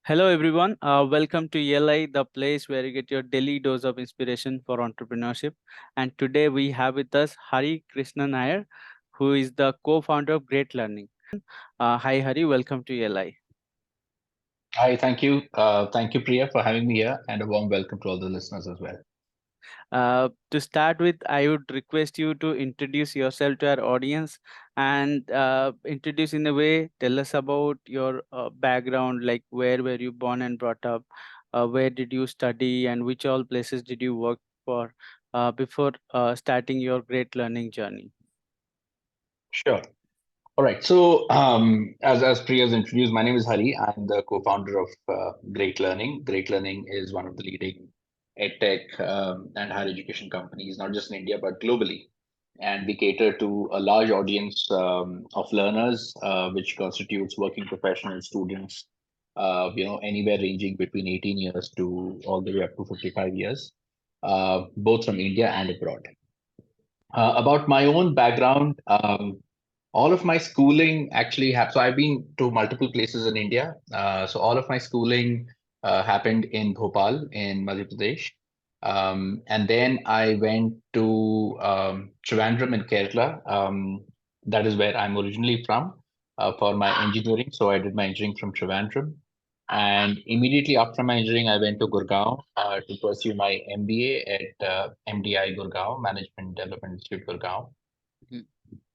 Hello, everyone. Welcome to ELI, the place where you get your daily dose of inspiration for entrepreneurship. And today we have with us Hari Krishnan Nair, who is the co-founder of Great Learning. Hi, Hari. Welcome to ELI. Hi, thank you. Thank you, Priya, for having me here, and a warm welcome to all the listeners as well. To start with, I would request you to introduce yourself to our audience and introduce in a way, tell us about your background, like where were you born and brought up, where did you study, and which all places did you work for before starting your great learning journey. Sure. All right. So, as Priya's introduced, my name is Hari. I'm the co-founder of Great Learning. Great Learning is one of the leading EdTech and higher education companies, not just in India but globally. And we cater to a large audience of learners, which constitutes working professional students. Anywhere ranging between 18 years to all the way up to 55 years, both from India and abroad. About my own background, all of my schooling actually happened. So I've been to multiple places in India. So all of my schooling happened in Bhopal in Madhya Pradesh. And then I went to Trivandrum in Kerala. That is where I'm originally from for my engineering. So I did my engineering from Trivandrum. And immediately after my engineering, I went to Gurgaon to pursue my MBA at MDI Gurgaon, Management Development Institute Gurgaon. Mhm.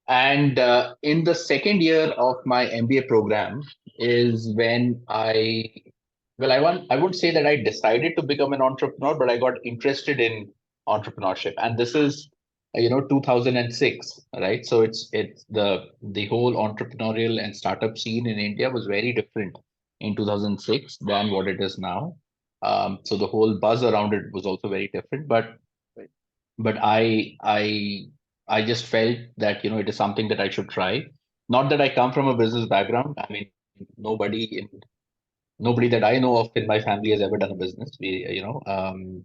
And in the second year of my MBA program is when I won't say that I decided to become an entrepreneur, but I got interested in entrepreneurship. And this is, 2006, right? So it's the whole entrepreneurial and startup scene in India was very different in 2006 than what it is now. So the whole buzz around it was also very different. But Right. but I just felt that it is something that I should try. Not that I come from a business background. I mean, nobody that I know of in my family has ever done a business.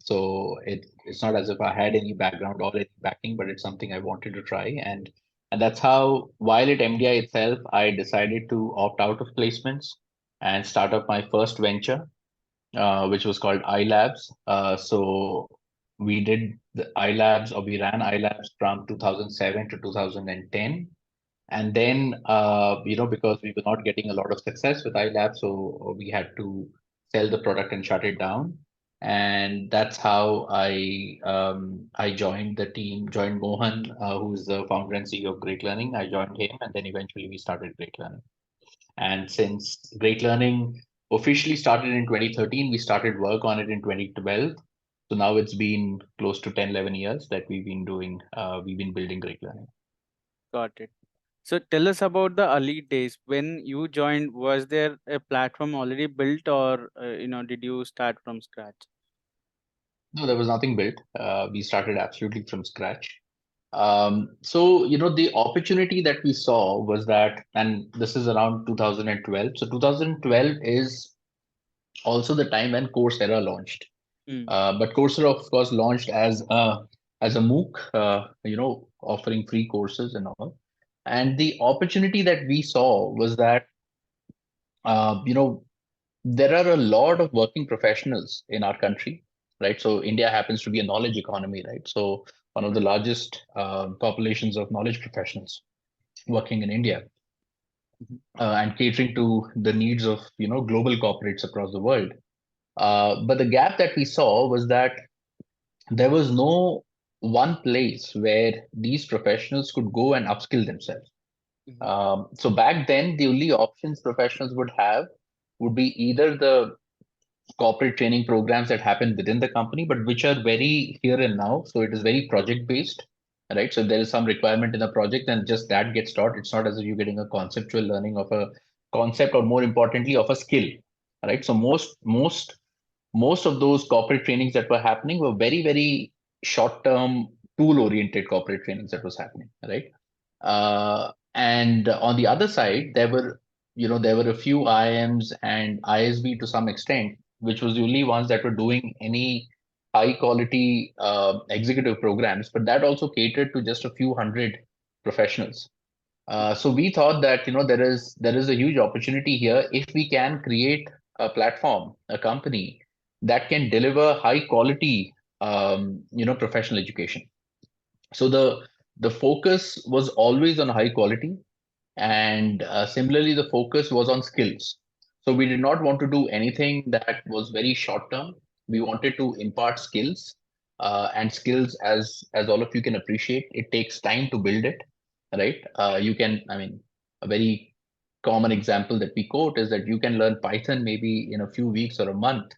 So it's not as if I had any background or any backing, but it's something I wanted to try. And that's how, while at MDI itself, I decided to opt out of placements and start up my first venture, which was called iLabs. So we did the iLabs, or we ran iLabs from 2007 to 2010. And then, because we were not getting a lot of success with iLabs, so we had to sell the product and shut it down. And that's how I joined the team, joined Mohan, who's the founder and CEO of Great Learning. I joined him, and then eventually we started Great Learning. And since Great Learning officially started in 2013, we started work on it in 2012. So now it's been close to 10, 11 years that we've been building Great Learning. Got it. So tell us about the early days. When you joined, was there a platform already built or, did you start from scratch? No, there was nothing built. We started absolutely from scratch. So the opportunity that we saw was that, and this is around 2012. So 2012 is also the time when Coursera launched. Mm. But Coursera, of course, launched as a MOOC, offering free courses and all. And the opportunity that we saw was that, uh, you know, there are a lot of working professionals in our country, right? So India happens to be a knowledge economy, right? So one of the largest populations of knowledge professionals working in India, Mhm. and catering to the needs of global corporates across the world. But the gap that we saw was that there was no one place where these professionals could go and upskill themselves. Mhm. So back then, the only options professionals would have would be either the corporate training programs that happen within the company, but which are very here and now. So it is very project based, right? So if there is some requirement in a project, then just that gets taught. It's not as if you're getting a conceptual learning of a concept, or more importantly, of a skill, right? So most of those corporate trainings that were happening were very, very short term, tool oriented corporate trainings that was happening, right? And on the other side, there were a few IMs and ISB to some extent, which was the only ones that were doing any high quality executive programs, but that also catered to just a few hundred professionals. So we thought that there is a huge opportunity here if we can create platform, a company that can deliver high quality, professional education. So the focus was always on high quality, and similarly, the focus was on skills. So we did not want to do anything that was very short term. We wanted to impart skills, and skills, as all of you can appreciate, it takes time to build it, right? A very common example that we quote is that you can learn Python maybe in a few weeks or a month,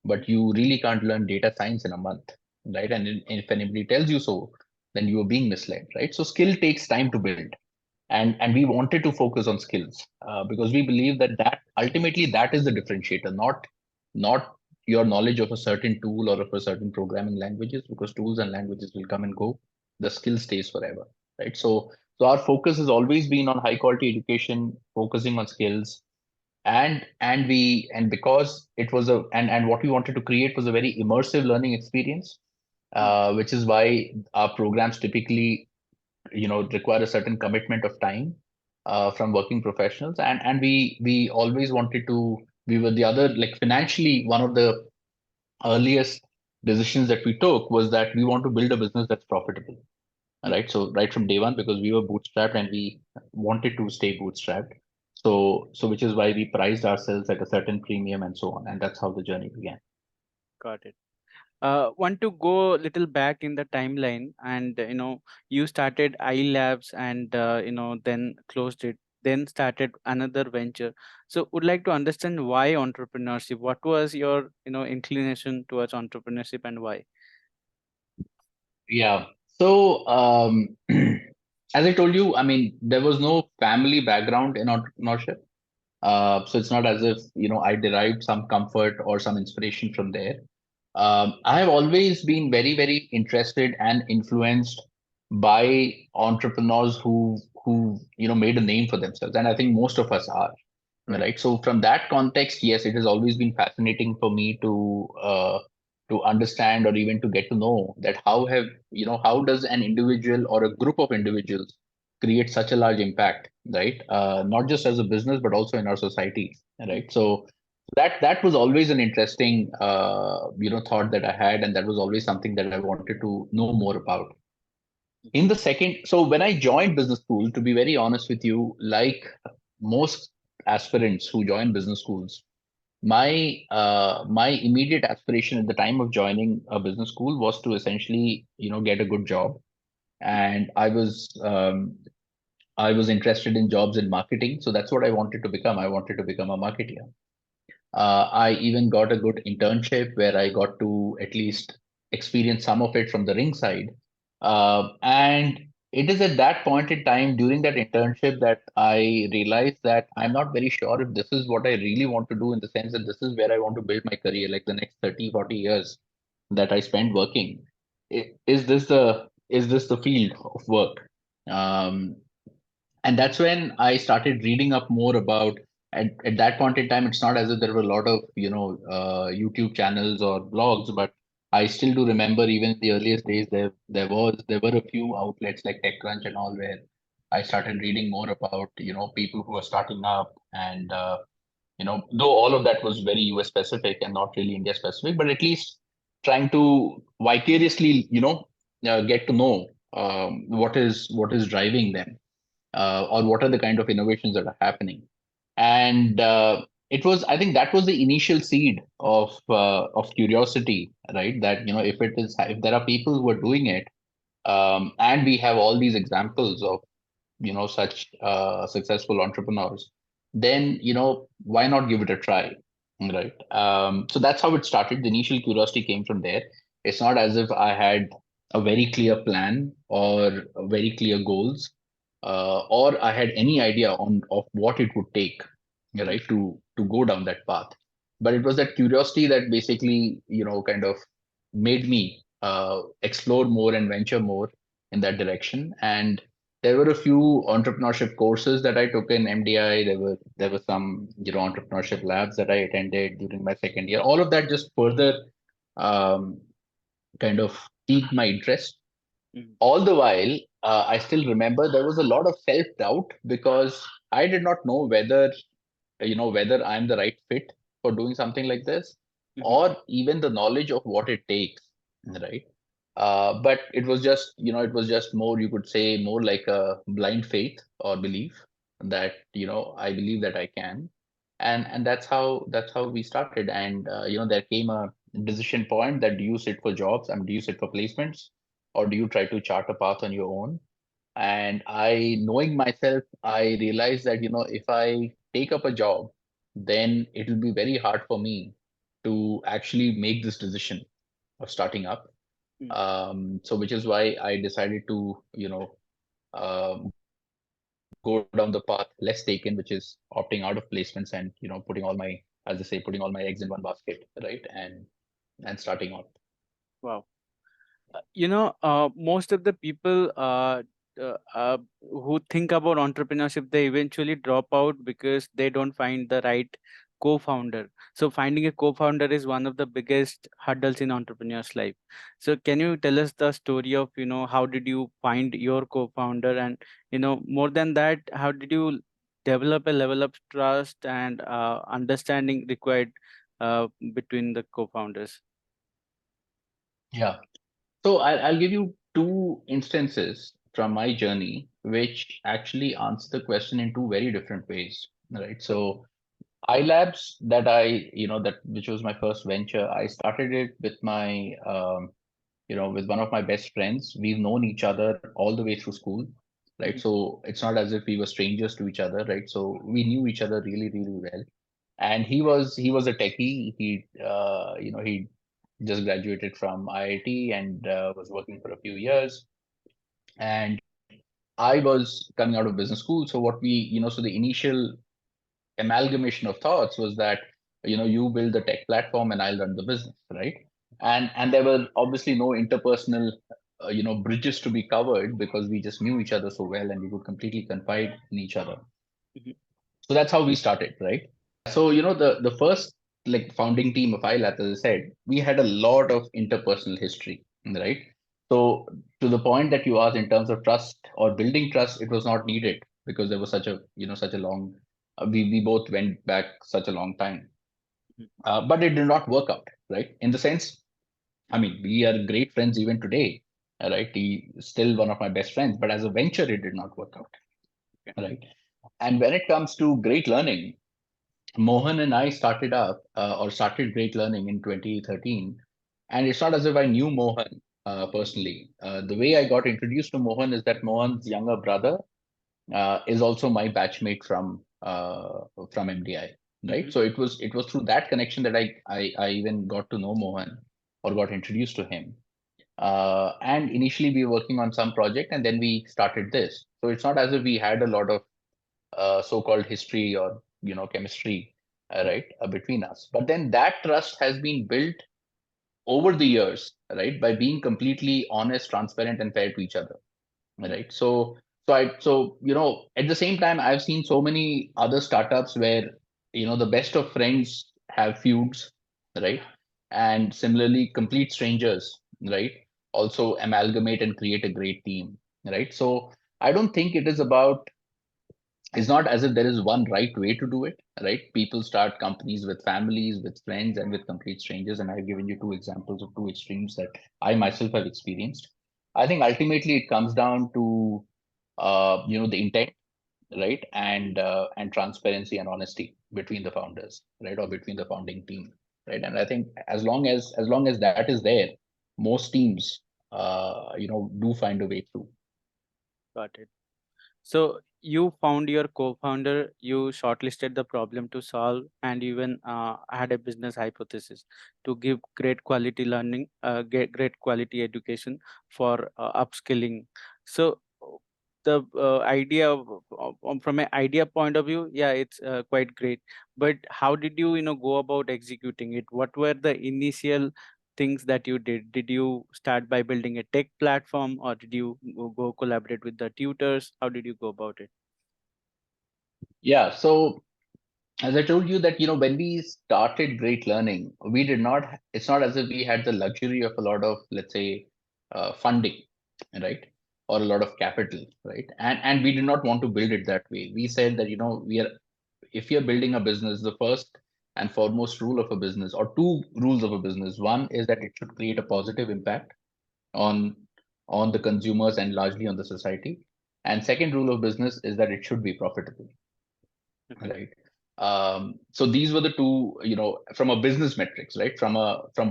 but you really can't learn data science in a month, right? And if anybody tells you so, then you are being misled, right? So skill takes time to build, and we wanted to focus on skills, because we believe that ultimately that is the differentiator, not your knowledge of a certain tool or of a certain programming languages, because tools and languages will come and go, the skill stays forever, right? So our focus has always been on high quality education, focusing on skills, and because it was and what we wanted to create was a very immersive learning experience, which is why our programs typically require a certain commitment of time from working professionals, and we always wanted to, we were the other, like, financially, one of the earliest decisions that we took was that we want to build a business that's profitable, right? So right from day one, because we were bootstrapped and we wanted to stay bootstrapped, so which is why we priced ourselves at a certain premium and so on, and that's how the journey began. Got it. Want to go a little back in the timeline, and you started iLabs, and then closed it, then started another venture. So would like to understand why entrepreneurship. What was your inclination towards entrepreneurship, and why? Yeah. So, as I told you, I mean, there was no family background in entrepreneurship. So it's not as if, I derived some comfort or some inspiration from there. I have always been very, very interested and influenced by entrepreneurs who made a name for themselves. And I think most of us are, Right. right? So from that context, yes, it has always been fascinating for me to understand, or even to get to know, that how does an individual or a group of individuals create such a large impact, right? Not just as a business, but also in our society, right? So that was always an interesting thought that I had, and that was always something that I wanted to know more about. In the second, so when I joined business school, to be very honest with you, like most aspirants who join business schools, my immediate aspiration at the time of joining a business school was to essentially get a good job. And I was interested in jobs in marketing, so that's what I wanted to become. I wanted to become a marketer. I even got a good internship where I got to at least experience some of it from the ring side. And it is at that point in time during that internship that I realized that I'm not very sure if this is what I really want to do, in the sense that this is where I want to build my career, like the next 30, 40 years that I spend working. Is this the field of work? Um, and that's when I started reading up more about. At that point in time, it's not as if there were a lot of YouTube channels or blogs, but I still do remember, even in the earliest days, there were a few outlets like TechCrunch and all, where I started reading more about people who are starting up, and though all of that was very US specific and not really India specific, but at least trying to vicariously get to know what is driving them, or what are the kind of innovations that are happening. And I think that was the initial seed of curiosity, right? That if there are people who are doing it, and we have all these examples of such successful entrepreneurs, then why not give it a try, right? So that's how it started. The initial curiosity came from there. It's not as if I had a very clear plan or very clear goals, or I had any idea of what it would take, right, to go down that path. But it was that curiosity that basically kind of made me explore more and venture more in that direction. And there were a few entrepreneurship courses that I took in MDI. There were some entrepreneurship labs that I attended during my second year. All of that just further um, kind of piqued my interest. Mhm. All the while, I still remember there was a lot of self doubt, because I did not know whether I'm the right fit for doing something like this, Mhm. or even the knowledge of what it takes, right? But it was just, it was just more, you could say, more like a blind faith or belief that, I believe that I can. And that's how we started. And there came a decision point that, do you sit for jobs? I mean, do you sit for placements, or do you try to chart a path on your own? And I, knowing myself, I realized that, if I take up a job, then it will be very hard for me to actually make this decision of starting up. Mm. So which is why I decided to, go down the path less taken, which is opting out of placements and, putting all my, as I say, putting all my eggs in one basket, right? And starting out. Wow. Most of the people uh, uh, who think about entrepreneurship, they eventually drop out because they don't find the right co-founder. So finding a co-founder is one of the biggest hurdles in entrepreneur's life. So can you tell us the story of, how did you find your co-founder, and, more than that, how did you develop a level of trust and understanding required between the co-founders? Yeah. So I'll give you two instances from my journey, which actually answer the question in two very different ways, right? So iLabs, that which was my first venture, I started it with with one of my best friends. We've known each other all the way through school, right? Mhm. So it's not as if we were strangers to each other, right? So we knew each other really, really well. And he was a techie. He just graduated from IIT and was working for a few years. And I was coming out of business school. So so the initial amalgamation of thoughts was that, you build the tech platform and I'll run the business, right? And there were obviously no interpersonal, bridges to be covered, because we just knew each other so well and we could completely confide in each other. Mhm. So that's how we started, right? So, the first, like, founding team of iLabs, as I said, we had a lot of interpersonal history, right? So to the point that you asked, in terms of trust or building trust, it was not needed, because there was such a long, we both went back such a long time. Mhm. But it did not work out, right? In the sense, I mean, we are great friends even today, right? He is still one of my best friends, but as a venture, it did not work out, Okay. right? And when it comes to great learning, Mohan and I started Great Learning in 2013. And it's not as if I knew Mohan personally. The way I got introduced to Mohan is that Mohan's younger brother is also my batchmate from MDI, right? Mhm. So it was through that connection that I even got to know Mohan, or got introduced to him. And initially we were working on some project, and then we started this. So it's not as if we had a lot of so-called history or chemistry, right, between us. But then that trust has been built over the years, right, by being completely honest, transparent, and fair to each other, Mhm. right? So at the same time, I've seen so many other startups where the best of friends have feuds, right? And similarly, complete strangers, right, also amalgamate and create a great team, right? So I don't think it is about, it's not as if there is one right way to do it, right? People start companies with families, with friends, and with complete strangers. And I've given you two examples of two extremes that I myself have experienced. I think ultimately it comes down to the intent, right, and transparency and honesty between the founders, right, or between the founding team, right. And I think as long as that is there, most teams do find a way through. Got it. So you found your co-founder, you shortlisted the problem to solve, and even had a business hypothesis to give great quality learning, get great quality education for upskilling. So the idea from an idea point of view, yeah, it's quite great. But how did you, go about executing it? What were the initial things that you did? Did you start by building a tech platform, or did you go collaborate with the tutors? How did you go about it? Yeah. So as I told you that, when we started Great Learning, we did not, it's not as if we had the luxury of a lot of, let's say, funding, right? Or a lot of capital, right? And we did not want to build it that way. We said that, we are, if you're building a business, the first and foremost rule of a business, or two rules of a business. One is that it should create a positive impact on the consumers and largely on the society. And second rule of business is that it should be profitable, Okay. right? So these were the two, from a business metrics, right? From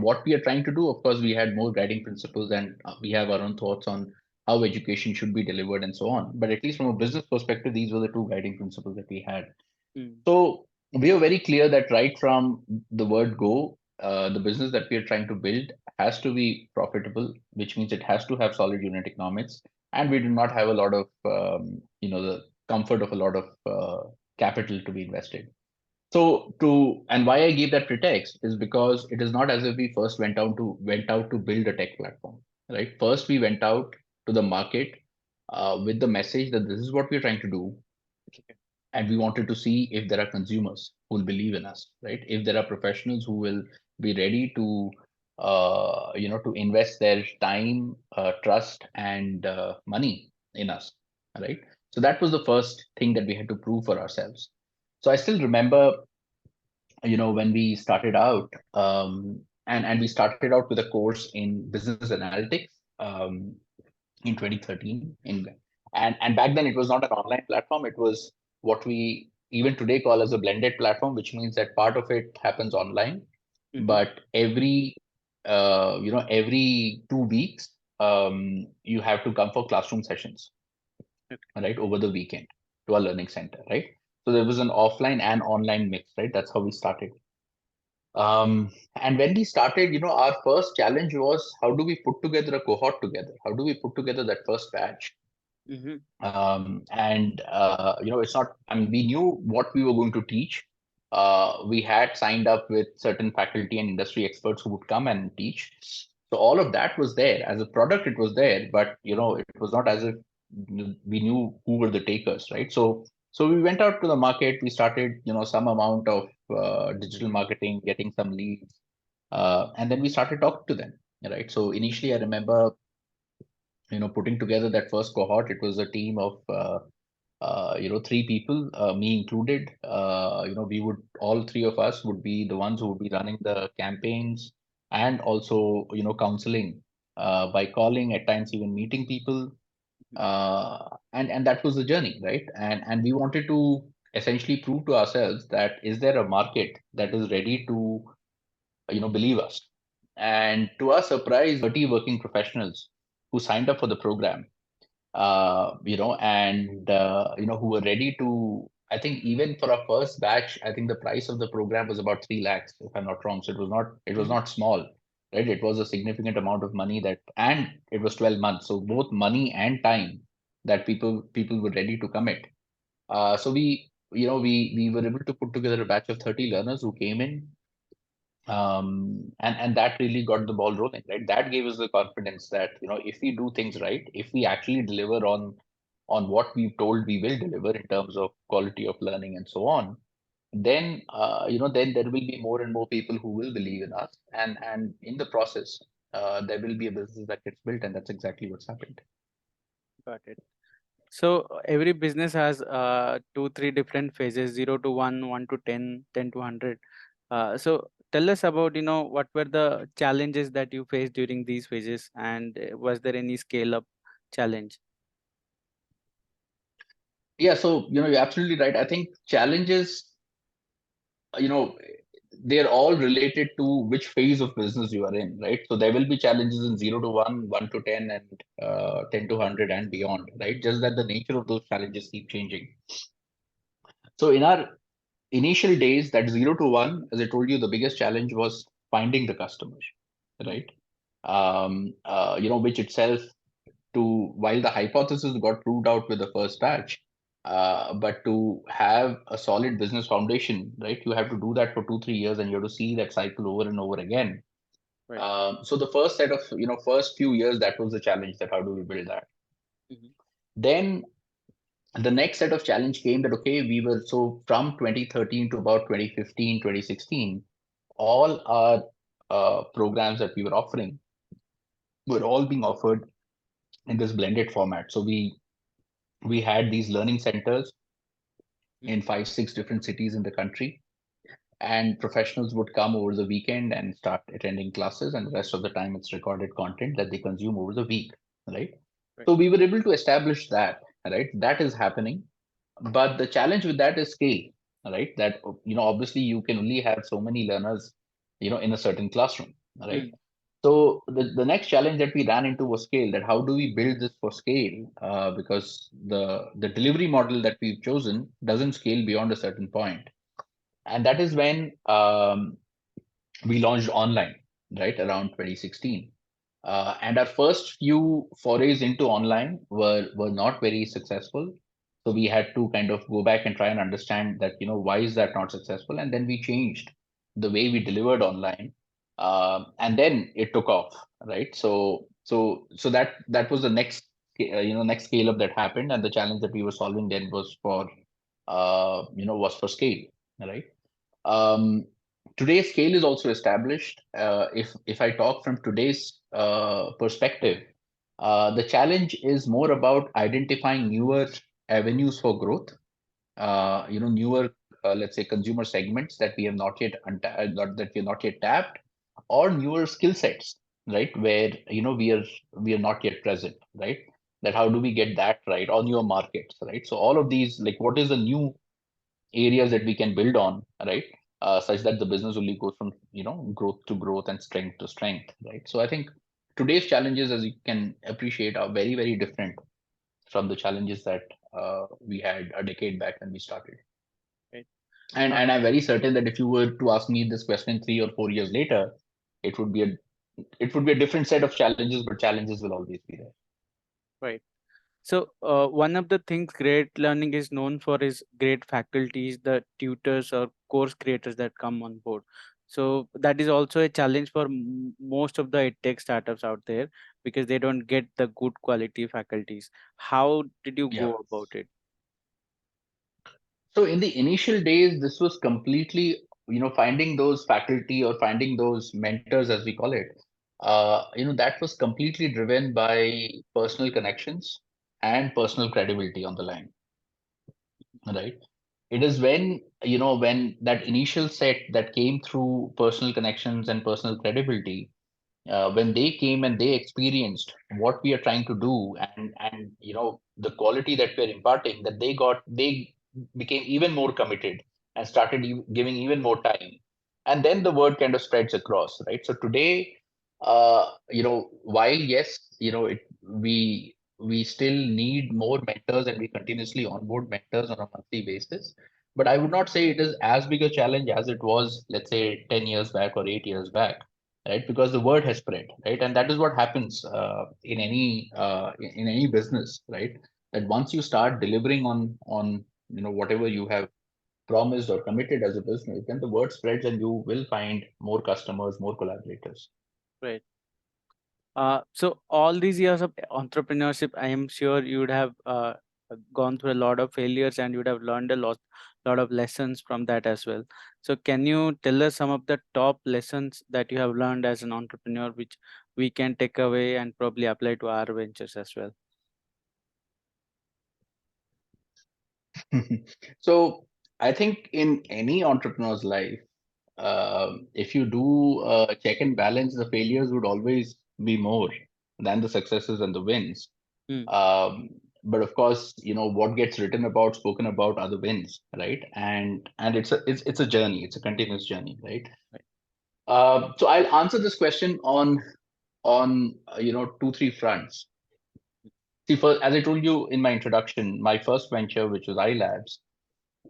what we are trying to do, of course, we had more guiding principles, and we have our own thoughts on how education should be delivered and so on. But at least from a business perspective, these were the two guiding principles that we had. Mm. So we are very clear that right from the word go, the business that we are trying to build has to be profitable, which means it has to have solid unit economics, and we do not have a lot of, the comfort of a lot of capital to be invested. So and why I gave that pretext is because it is not as if we first went out to build a tech platform, right? First, we went out to the market with the message that this is what we're trying to do, Okay. and we wanted to see if there are consumers who will believe in us, right? If there are professionals who will be ready to to invest their time, trust, and money in us, right? So that was the first thing that we had to prove for ourselves. So I still remember, when we started out, and we started out with a course in business analytics, in 2013, and back then it was not an online platform. It was what we even today call as a blended platform, which means that part of it happens online, Mm-hmm. but every 2 weeks, you have to come for classroom sessions, Okay. right, over the weekend, to our learning center, right? So there was an offline and online mix, right? That's how we started. And when we started, our first challenge was, how do we put together a cohort together? How do we put together that first batch? Mm-hmm. And it's not, I mean, we knew what we were going to teach. We had signed up with certain faculty and industry experts who would come and teach. So all of that was there. As a product, it was there, but it was not as if we knew who were the takers, right? So we went out to the market. We started, some amount of digital marketing, getting some leads, and then we started talking to them, right? So initially, I remember, putting together that first cohort. It was a team of 3 people, me included. We would, all three of us would be the ones who would be running the campaigns, and also counseling, by calling, at times even meeting people, and that was the journey, right? And we wanted to essentially prove to ourselves that, is there a market that is ready to believe us? And to our surprise, 30 working professionals who signed up for the program, and who were ready to. I think even for our first batch, I think the price of the program was about 3 lakhs, if I'm not wrong. So it was Mm-hmm. not small, right? It was a significant amount of money, and it was 12 months. So both money and time that people were ready to commit. So we were able to put together a batch of 30 learners who came in, and that really got the ball rolling, right? That gave us the confidence that, if we do things right, if we actually deliver on what we've told we will deliver in terms of quality of learning and so on, then then there will be more and more people who will believe in us, and in the process, there will be a business that gets built, and that's exactly what's happened. Got it. So every business has two, three different phases: 0 to 1, 1 to 10, 10 to 100. So tell us about, what were the challenges that you faced during these phases, and was there any scale up challenge? Yeah, so you're absolutely right. I think challenges, you know they're all related to which phase of business you are in, right? So there will be challenges in 0 to 1, 1 to 10, and 10 to 100 and beyond, right? Just that the nature of those challenges keep changing. So in our initial days, that 0 to 1, as I told you, the biggest challenge was finding the customers, right? Which itself, to while the hypothesis got proved out with the first batch, but to have a solid business foundation, right? You have to do that for 2 3 years, and you have to see that cycle over and over again. Right. So the first set of, first few years, that was the challenge, that how do we build that. Mm-hmm. Then the next set of challenge came, that okay, we were, so from 2013 to about 2015, 2016, all our programs that we were offering were all being offered in this blended format. So we had these learning centers in 5 6 different cities in the country, and professionals would come over the weekend and start attending classes, and the rest of the time it's recorded content that they consume over the week, right? Right. So we were able to establish that, right? That is happening, but the challenge with that is scale, right? That obviously you can only have so many learners in a certain classroom, right? Mm. So the next challenge that we ran into was scale, that how do we build this for scale, because the delivery model that we've chosen doesn't scale beyond a certain point. And that is when we launched online, right, around 2016. And our first few forays into online were not very successful. So we had to kind of go back and try and understand that, why is that not successful? And then we changed the way we delivered online. And then it took off, right? So that was the next, next scale up that happened. And the challenge that we were solving then was for scale, right? Um, Today's scale is also established. If I talk from today's perspective, the challenge is more about identifying newer avenues for growth. Newer, let's say, consumer segments that we have not yet that we have not yet tapped, or newer skill sets, right? Where we are not yet present, right? That how do we get that right, or newer markets, right? So all of these, like, what is the new areas that we can build on, right? Such that the business only goes from growth to growth and strength to strength, right? So I think today's challenges, as you can appreciate, are very, very different from the challenges that we had a decade back when we started. Right. And I'm very certain that if you were to ask me this question 3 or 4 years later, it would be a different set of challenges, but challenges will always be there. Right. So, one of the things great learning is known for is great faculties, the tutors or course creators that come on board. So that is also a challenge for most of the edtech startups out there because they don't get the good quality faculties. How did you Yeah. go about it? So in the initial days, this was completely, finding those faculty or finding those mentors, as we call it, that was completely driven by personal connections and personal credibility on the line, right? It is when that initial set that came through personal connections and personal credibility, when they came and they experienced what we are trying to do, and the quality that we're imparting, that they became even more committed and started giving even more time, and then the word kind of spreads across, right? So today, while yes, we still need more mentors, and we continuously onboard mentors on a monthly basis, but I would not say it is as big a challenge as it was, let's say, 10 years back or 8 years back, right? Because the word has spread, right? And that is what happens in any business, right? That once you start delivering on whatever you have promised or committed as a business, then the word spreads and you will find more customers, more collaborators. Right. So all these years of entrepreneurship, I am sure you would have gone through a lot of failures and you would have learned lot of lessons from that as well. So can you tell us some of the top lessons that you have learned as an entrepreneur, which we can take away and probably apply to our ventures as well? So I think in any entrepreneur's life, if you do check and balance, the failures would always be more than the successes and the wins. Hmm. Um, but of course, what gets written about, spoken about, are the wins, right? And it's a journey. It's a continuous journey, right? Right. So I'll answer this question on 2 3 fronts. See, first, as I told you in my introduction, my first venture, which was iLabs,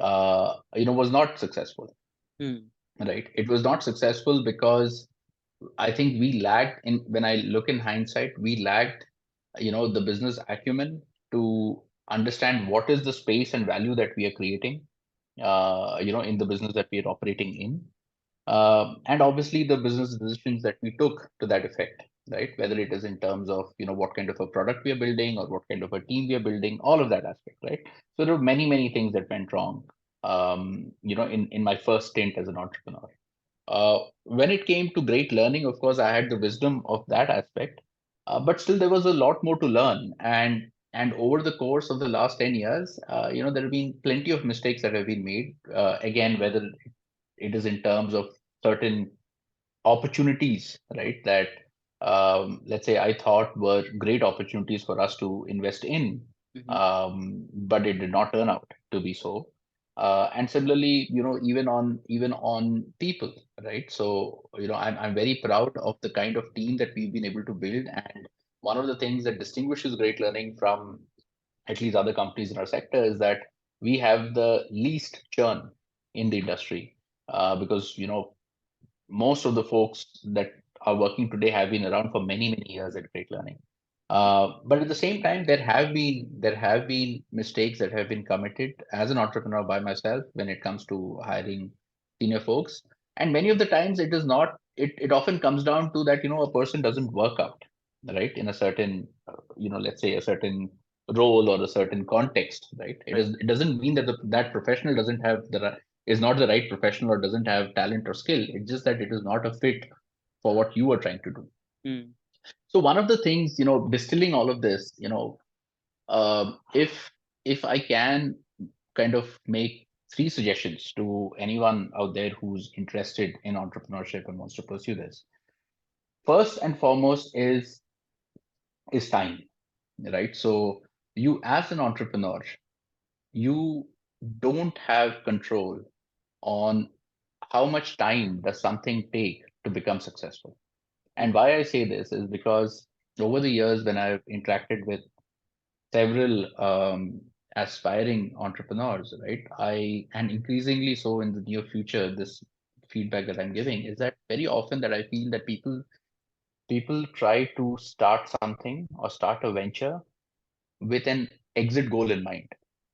was not successful, Hmm. right? It was not successful because I think we lacked in when I look in hindsight, we lacked, the business acumen to understand what is the space and value that we are creating, in the business that we are operating in. And obviously the business decisions that we took to that effect, right? Whether it is in terms of, what kind of a product we are building or what kind of a team we are building, all of that aspect, right? So there were many, many things that went wrong, in my first stint as an entrepreneur. When it came to great learning, of course, I had the wisdom of that aspect, but still there was a lot more to learn. And over the course of the last 10 years, there have been plenty of mistakes that have been made. Again, whether it is in terms of certain opportunities, right? That let's say I thought were great opportunities for us to invest in, Mm-hmm. but it did not turn out to be so. And similarly, even on people, right? So I'm very proud of the kind of team that we've been able to build. And one of the things that distinguishes Great Learning from at least other companies in our sector is that we have the least churn in the industry, because most of the folks that are working today have been around for many, many years at Great Learning. But at the same time, there have been mistakes that have been committed as an entrepreneur by myself when it comes to hiring senior folks. And many of the times it is not, it often comes down to that, a person doesn't work out, right, in a certain, let's say a certain role or a certain context, right? Right. It doesn't mean that that professional doesn't have is not the right professional or doesn't have talent or skill. It's just that it is not a fit for what you are trying to do. Mm. So one of the things, distilling all of this, if I can kind of make three suggestions to anyone out there who's interested in entrepreneurship and wants to pursue this. First and foremost is time, right? So you as an entrepreneur, you don't have control on how much time does something take to become successful. And Mm. why I say this is because over the years, when I've interacted with several aspiring entrepreneurs, right, and increasingly so in the near future, this feedback that I'm giving is that very often that I feel that people try to start something or start a venture with an exit goal in mind,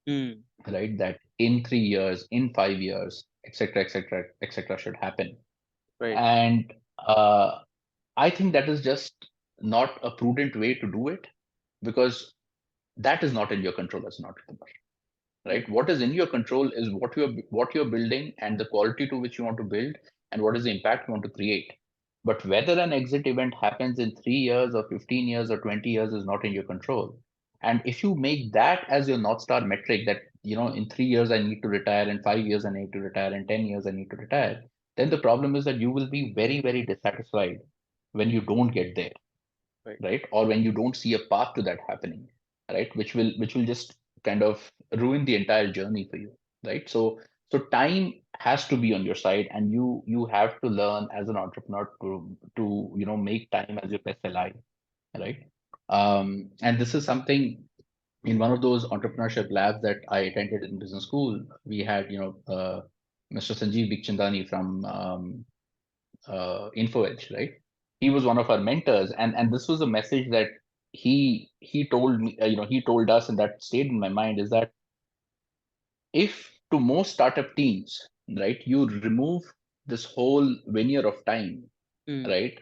Mm. right? That in 3 years, in 5 years, etc., etc., etc., should happen. Right. And I think that is just not a prudent way to do it, because that is not in your control as an entrepreneur, Mm. right? What is in your control is what you're building and the quality to which you want to build, and what is the impact you want to create. But whether an exit event happens in 3 years or 15 years or 20 years is not in your control. And if you make that as your North Star metric, that in 3 years I need to retire, in 5 years I need to retire, in 10 years I need to retire, then the Mm. problem is that you will be very, very dissatisfied when you don't get there, Right. right? Or when you don't see a path to that happening, right? Which will just kind of ruin the entire journey for you, right? So time has to be on your side, and you have to learn as an entrepreneur to make time as your best ally, right? And this is something, in one of those entrepreneurship labs that I attended in business school, we had Mr. Sanjeev Bikhchandani from InfoEdge, right? He was one of our mentors, and this was a message that he told me, he told us, and that stayed in my mind, is that if to most startup teams, right, you remove this whole veneer of time, Mm. right,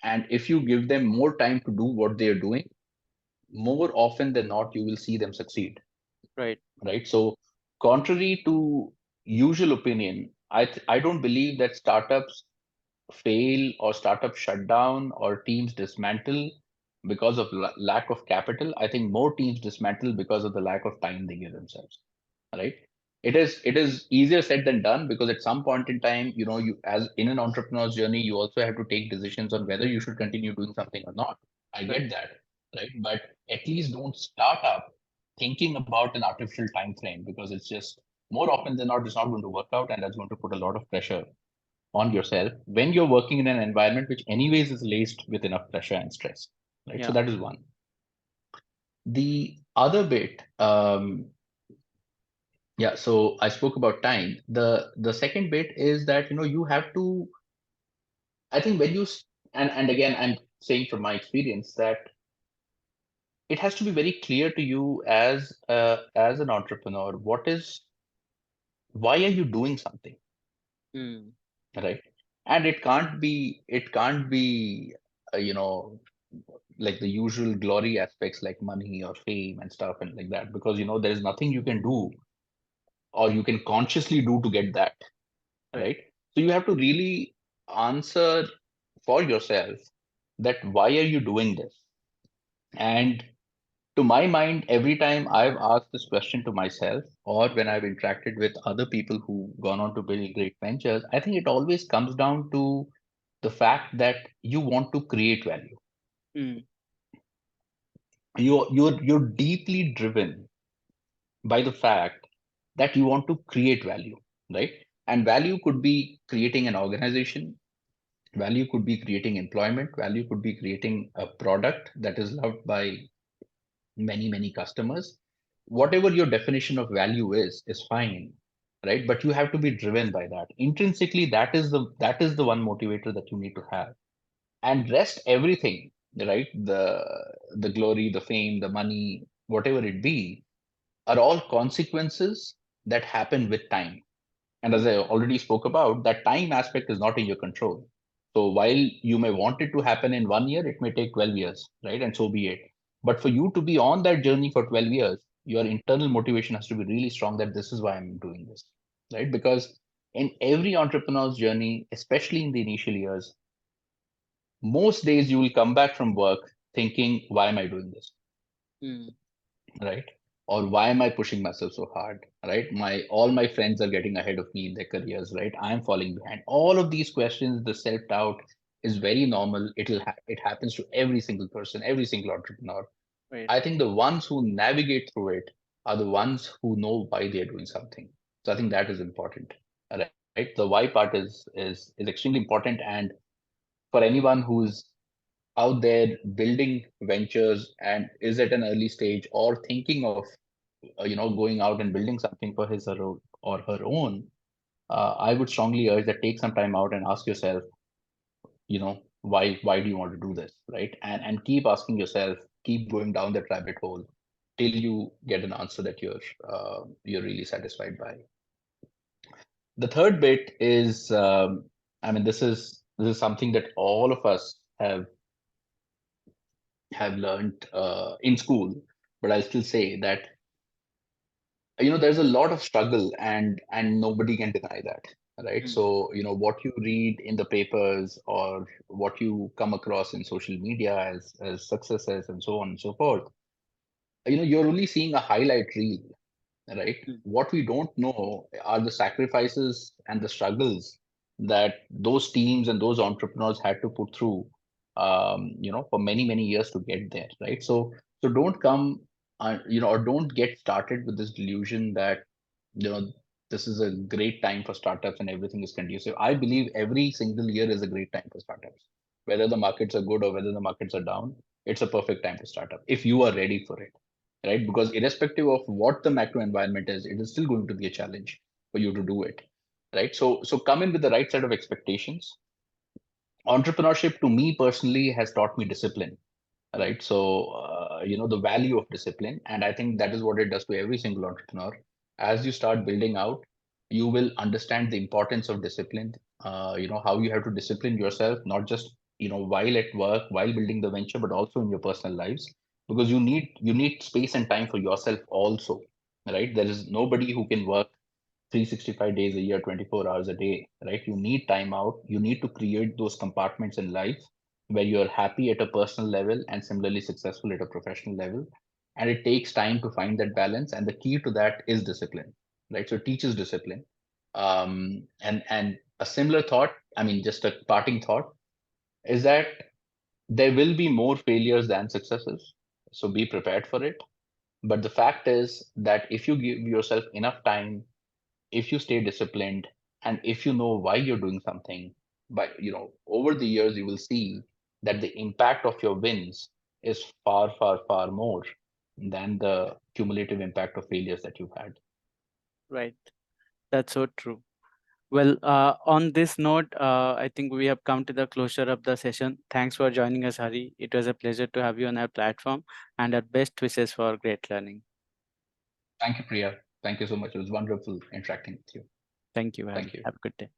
and if you give them more time to do what they are doing, more often than not, you will see them succeed, Right. right? So, contrary to usual opinion, I don't believe that startups fail or startups shut down or teams dismantle because of lack of capital. I think more teams dismantle because of the lack of time they give themselves, right? It is easier said than done, because at some point in time, you, as in an entrepreneur's journey, you also have to take decisions on whether you should continue doing something or not. I Right. get that, right? But at least don't start up thinking about an artificial time frame, because it's just, more often than not, it's not going to work out, and that's going to put a lot of pressure on yourself when you're working in an environment which anyways is laced with enough pressure and stress, right? So Yeah. that is one. The other bit, yeah, so I spoke about time. The second bit is that you have to, I think when and again, I'm saying from my experience that it has to be very clear to you as an entrepreneur, why are you doing something, Mm. right? And it can't be like the usual glory aspects like money or fame and stuff and like that, because there is nothing you can do or you can consciously do to get that, Right. right? So you have to really answer for yourself that why are you doing this, and To my mind, every time I've asked this question to myself, or when I've interacted with other people who've gone on to build great ventures, I think it always comes down to the fact that you want to create value. Mm. You're deeply driven by the fact that you want to create value, right? And value could be creating an organization, value could be creating employment, value could be creating a product that is loved by many customers. Whatever your definition of value is fine, right? But you have to be driven by that. Intrinsically, that is the one motivator that you need to have. And rest everything, right? The glory, the fame, the money, whatever it be, are all consequences that happen with time. And as I already spoke about, that time aspect is not in your control. So while you may want it to happen in 1 year, it may take 12 years, right? And so be it. But for you to be on that journey for 12 years, your internal motivation has to be really strong that this is why I'm doing this, right? Because in every entrepreneur's journey, especially in the initial years, most days you will come back from work thinking, why am I doing this? Mm. Right? Or why am I pushing myself so hard? Right? All my friends are getting ahead of me in their careers, right? I'm falling behind. All of these questions, the self-doubt is very normal. It happens to every single person, every single entrepreneur. Right. I think the ones who navigate through it are the ones who know why they're doing something. So I think that is important. Right? The why part is extremely important. And for anyone who's out there building ventures and is at an early stage or thinking of going out and building something for his or her own, I would strongly urge that take some time out and ask yourself, why do you want to do this, right? And keep asking yourself, keep going down that rabbit hole till you get an answer that you're really satisfied by. The third bit is, I mean, this is something that all of us have learned in school, but I'll still say that there's a lot of struggle, and nobody can deny that, right? Mm. So what you read in the papers or what you come across in social media as successes and so on and so forth, you're only seeing a highlight reel, right? Mm. What we don't know are the sacrifices and the struggles that those teams and those entrepreneurs had to put through, for many years to get there, right? So don't come, or don't get started with this delusion that, you know, this is a great time for startups and everything is conducive. I believe every single year is a great time for startups, whether the markets are good or whether the markets are down. It's a perfect time to start up if you are ready for it, right? Because irrespective of what the macro environment is, it is still going to be a challenge for you to do it, right? So come in with the right set of expectations. Entrepreneurship, to me personally, has taught me discipline, Mm. right? So the value of discipline, and I think that is what it does to every single entrepreneur. As you start building out, you will understand the importance of discipline. How you have to discipline yourself, not just while at work, while building the venture, but also in your personal lives, because you need space and time for yourself also, right? There is nobody who can work 365 days a year, 24 hours a day, right? You need time out. You need to create those compartments in life where you're happy at a personal level and similarly successful at a professional level. And it takes time to find that balance. And the key to that is discipline, right? So it teaches discipline. And a similar thought, I mean, just a parting thought, is that there will be more failures than successes. So be prepared for it. But the fact is that if you give yourself enough time, if you stay disciplined, and if you know why you're doing something, but over the years you will see that the impact of your wins is far more than the cumulative impact of failures that you've had. Right. That's so true. Well, on this note, I think we have come to the closure of the session. Thanks for joining us, Hari. It was a pleasure to have you on our platform, and our best wishes for great learning. Thank you, Priya. Thank you so much. It was wonderful interacting with you. Thank you, Thank Hari. you. Have a good day.